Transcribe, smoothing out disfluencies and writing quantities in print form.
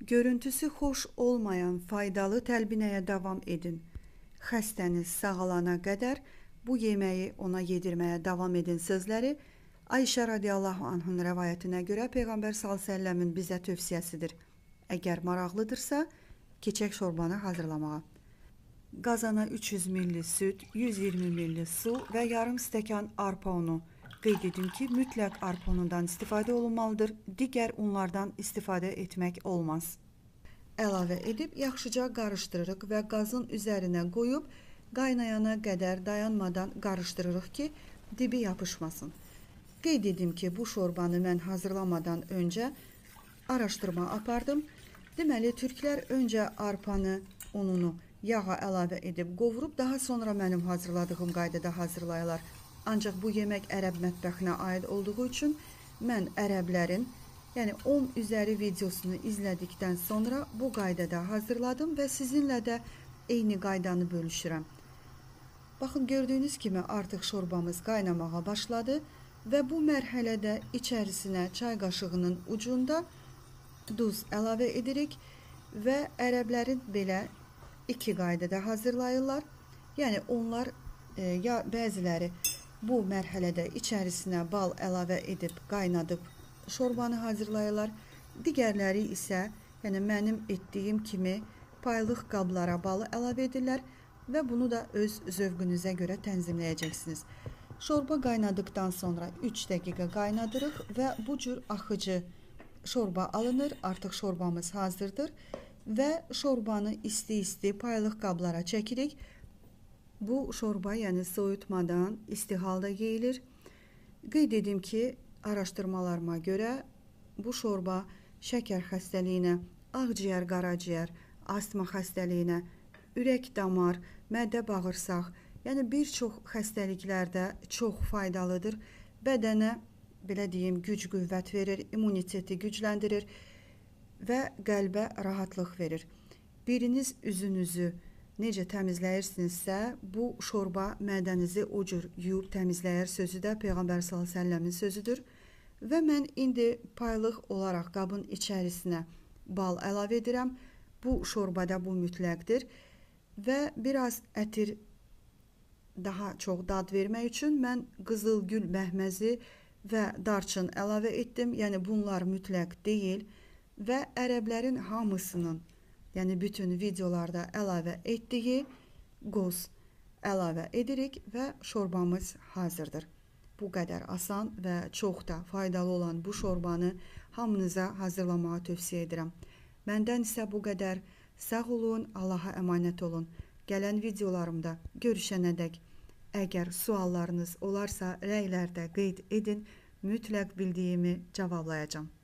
Görüntüsü xoş olmayan faydalı təlbinəyə davam edin. Xəstəniz sağalana qədər bu yeməyi ona yedirməyə davam edin sözləri Ayşə radiyallahu anhın rəvayətinə görə Peyğəmbər s.ə.v-in bizə tövsiyəsidir. Əgər maraqlıdırsa, keçək şorbanı hazırlamağa. Qazana 300 ml süd, 120 ml su və yarım stəkan arpa unu. Qeyd edin ki, mütləq arpa unundan istifadə olunmalıdır, digər unlardan istifadə etmək olmaz. Əlavə edib yaxşıca qarışdırırıq və qazın üzərinə qoyub qaynayana qədər dayanmadan qarışdırırıq ki, dibi yapışmasın. Qeyd edim ki, bu şorbanı mən hazırlamadan öncə araşdırma apardım. Deməli, türklər öncə arpanı, ununu yağa əlavə edib qovurub, daha sonra mənim hazırladığım qaydada hazırlayırlar. Ancaq bu yemək ərəb mətbəxinə aid olduğu üçün mən ərəblərin, yəni 10 üzəri videosunu izlədikdən sonra bu qaydada hazırladım və sizinlə də eyni qaydanı bölüşürəm. Baxın, gördüyünüz kimi artıq şorbamız qaynamağa başladı və bu mərhələdə içərisinə çay qaşığının ucunda duz əlavə edirik və ərəblərin belə iki qaydada hazırlayırlar. Yəni onlar ya bəziləri bu mərhələdə içərisinə bal əlavə edib qaynadıb şorbanı hazırlayırlar. Digərləri isə, yəni mənim etdiyim kimi paylıq qablara balı əlavə edirlər və bunu da öz zövqünüzə görə tənzimləyəcəksiniz. Şorba qaynadıqdan sonra 3 dəqiqə qaynadırıq və bu cür axıcı şorba alınır. Artıq şorbamız hazırdır və şorbanı isti-isti paylıq qablara çəkirik. Bu şorba, yəni soyutmadan isti halda yeyilir. Qeyd edim ki, araşdırmalarıma görə bu şorba şəkər xəstəliyinə, ağciyər, qaraciyər, astma xəstəliyinə, ürək damar, mədə bağırsaq, yəni bir çox xəstəliklərdə çox faydalıdır. Bədənə, belə deyim, güc-qüvvət verir, immuniteti gücləndirir və qəlbə rahatlıq verir. Biriniz üzünüzü necə təmizləyirsinizsə, bu şorba mədənizi o cür yuyub təmizləyər sözü də Peyğəmbər s.ə.v-in sözüdür. Və mən indi paylıq olaraq qabın içərisinə bal əlavə edirəm. Bu şorbada bu mütləqdir və biraz ətir daha çox dad vermək üçün mən qızıl gül məhməzi və darçın əlavə etdim. Yəni bunlar mütləq deyil və ərəblərin hamısının, yəni bütün videolarda əlavə etdiyi qoz əlavə edirik və şorbamız hazırdır. Bu qədər asan və çox da faydalı olan bu şorbanı hamınıza hazırlamağı tövsiyə edirəm. Məndən isə bu qədər. Sağ olun, Allaha əmanət olun. Gələn videolarımda görüşənədək əgər suallarınız olarsa rəylərdə qeyd edin, mütləq bildiyimi cavablayacağım.